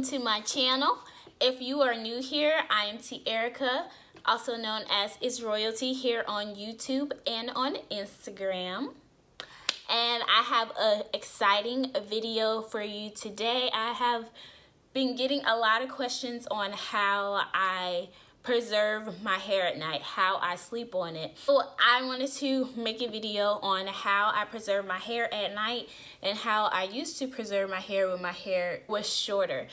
To my channel. If you are new here, I am T. Erica, also known as Is Royalty, here on YouTube and on Instagram. And I have an exciting video for you today. I have been getting a lot of questions on how I preserve my hair at night, how I sleep on it. So I wanted to make a video on how I preserve my hair at night and how I used to preserve my hair when my hair was shorter.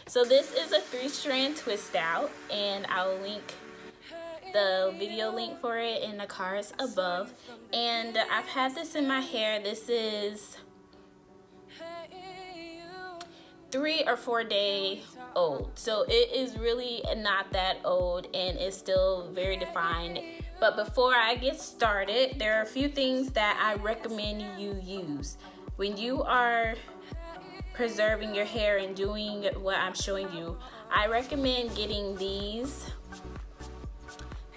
So this is a 3-strand twist out, and I'll link the video link for it in the cards above. And I've had this in my hair. This is 3 or 4 day old, so it is really not that old and it's still very defined. But before I get started, there are a few things that I recommend you use when you are preserving your hair and doing what I'm showing you. I recommend getting these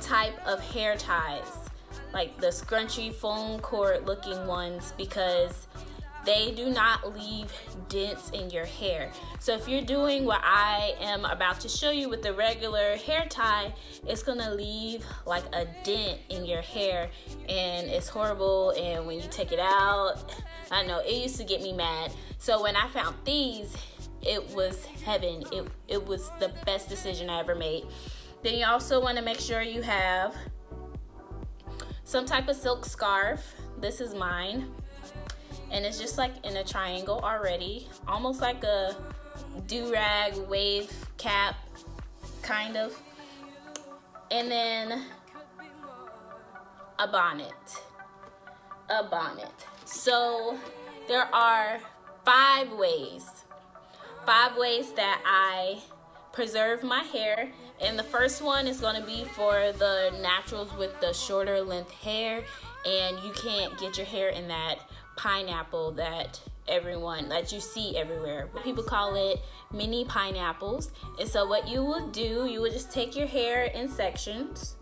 type of hair ties, like the scrunchy foam cord looking ones, because they do not leave dents in your hair. So if you're doing what I am about to show you with the regular hair tie, it's gonna leave like a dent in your hair and it's horrible. And when you take it out, I know it used to get me mad. So when I found these, it was heaven. It was the best decision I ever made. Then you also want to make sure you have some type of silk scarf. This is mine, and it's just like in a triangle already, almost like a do-rag wave cap kind of. And then a bonnet. So there are 5 ways that I preserve my hair. And the first one is going to be for the naturals with the shorter length hair, and you can't get your hair in that pineapple that you see everywhere. People call it mini pineapples. And so what you would do, you would just take your hair in sections.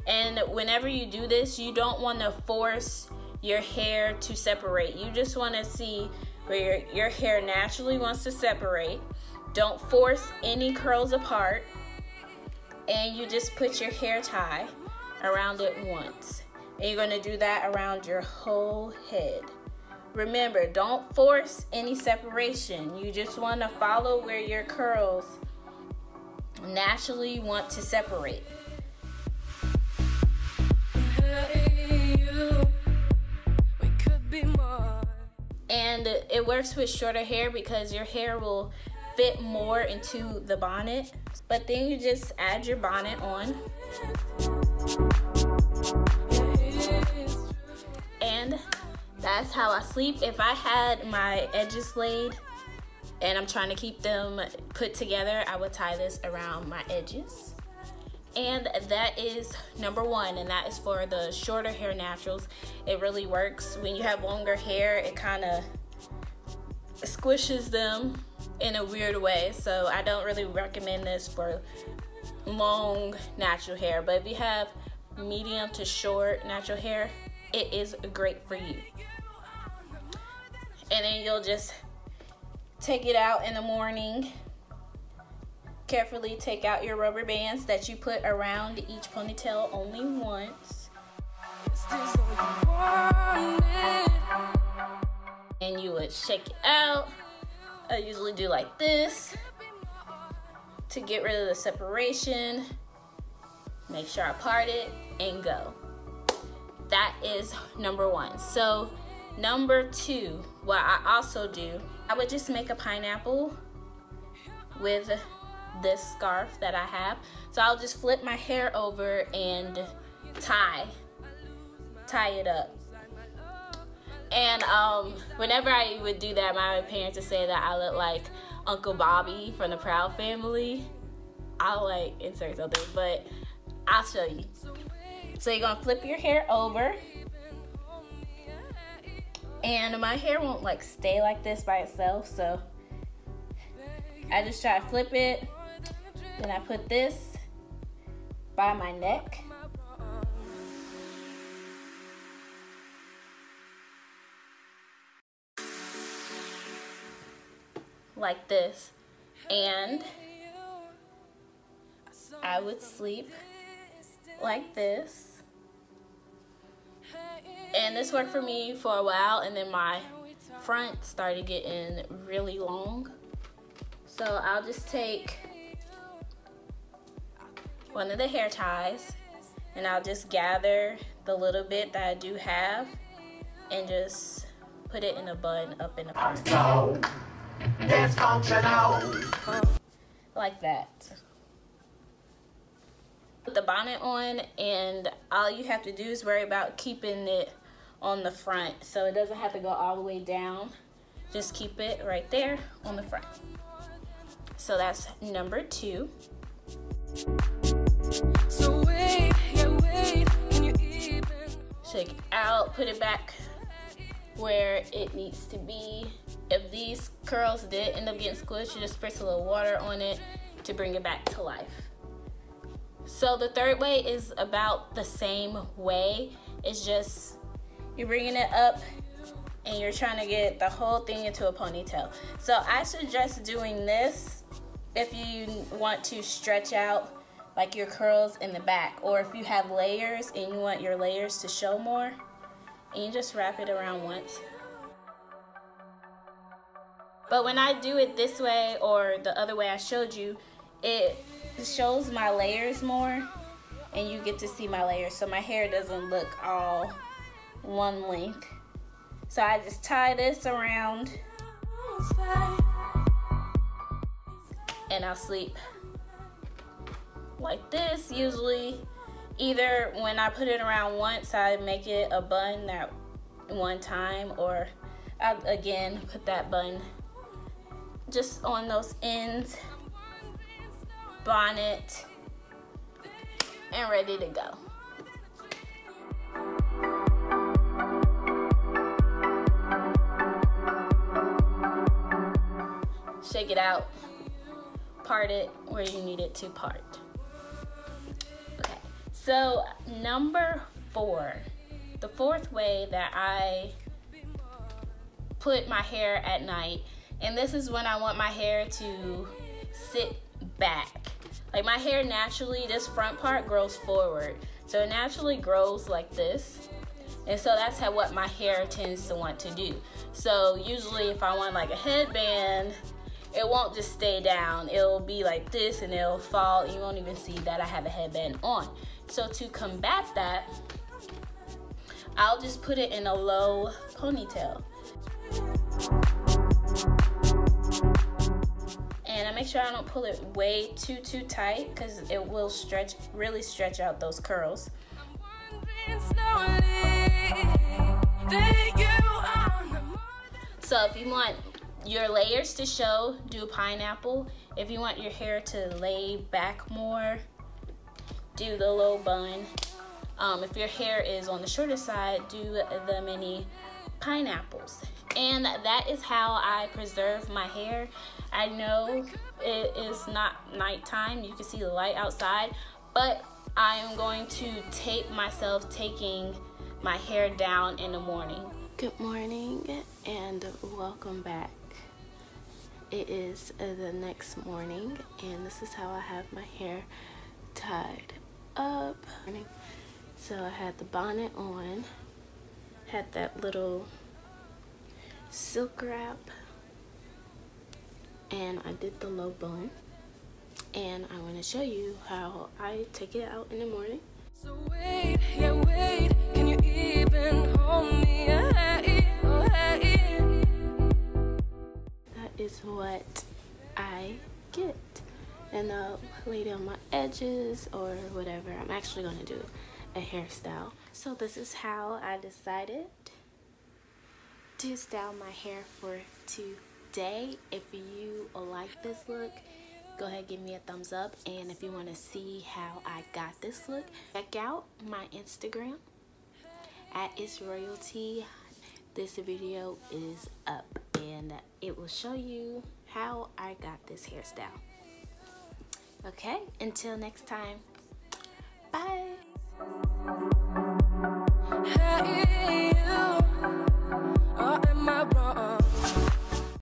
And whenever you do this, you don't want to force your hair to separate. You just want to see where your hair naturally wants to separate. Don't force any curls apart, and you just put your hair tie around it once. And you're going to do that around your whole head. Remember, don't force any separation. You just want to follow where your curls naturally want to separate. And it works with shorter hair because your hair will fit more into the bonnet. But then you just add your bonnet on. And that's how I sleep. If I had my edges laid and I'm trying to keep them put together, I would tie this around my edges. And that is number 1, and that is for the shorter hair naturals. It really works. When you have longer hair, it kind of squishes them in a weird way. So I don't really recommend this for long natural hair. But if you have medium to short natural hair, it is great for you. And then you'll just take it out in the morning. Carefully take out your rubber bands that you put around each ponytail only once. And you would shake it out. I usually do like this to get rid of the separation. Make sure I part it and go. That is number 1. So number 2, what I also do, I would just make a pineapple with this scarf that I have. So I'll just flip my hair over and tie it up. And whenever I would do that, my parents would say that I look like Uncle Bobby from the Proud Family. I'll like insert something, but I'll show you. So you're gonna flip your hair over, and my hair won't like stay like this by itself, so I just try to flip it. Then I put this by my neck. Like this. And I would sleep like this. And this worked for me for a while, and then my front started getting really long. So I'll just take one of the hair ties and I'll just gather the little bit that I do have and just put it in a bun up in the front. Like that. Put the bonnet on, and all you have to do is worry about keeping it on the front so it doesn't have to go all the way down. Just keep it right there on the front. So that's number 2. So wait, can you even shake it out, put it back where it needs to be. If these curls did end up getting squished, you just spritz a little water on it to bring it back to life. So the third way is about the same way. It's just you're bringing it up and you're trying to get the whole thing into a ponytail. So I suggest doing this if you want to stretch out like your curls in the back, or if you have layers and you want your layers to show more, and you just wrap it around once. But when I do it this way or the other way I showed you, it shows my layers more and you get to see my layers, so my hair doesn't look all one length. So I just tie this around and I'll sleep like this. Usually either when I put it around once, I make it a bun that one time, or I'll again put that bun just on those ends, bonnet, and ready to go. Shake it out, part it where you need it to part. Okay, so number 4, the fourth way that I put my hair at night, and this is when I want my hair to sit back. Like my hair naturally, this front part grows forward, so it naturally grows like this, and so that's what my hair tends to want to do. So usually if I want like a headband, it won't just stay down. It'll be like this and it'll fall. You won't even see that I have a headband on. So to combat that, I'll just put it in a low ponytail. And I make sure I don't pull it way too tight, because it will really stretch out those curls. So if you want your layers to show, do pineapple. If you want your hair to lay back more, do the low bun. If your hair is on the shorter side, do the mini pineapples. And that is how I preserve my hair. I know it is not nighttime, you can see the light outside, but I am going to tape myself taking my hair down in the morning. Good morning and welcome back. It is the next morning and this is how I have my hair tied up. So I had the bonnet on, had that little silk wrap, and I did the low bun, and I'm going to show you how I take it out in the morning. So wait, can you even hold me? That is what I get, and I'll lay down my edges or whatever. I'm actually going to do a hairstyle. So this is how I decided to style my hair for today. If you like this look, go ahead, give me a thumbs up, and if you want to see how I got this look, check out my Instagram at itsroyalty. This video is up and it will show you how I got this hairstyle. Okay, until next time.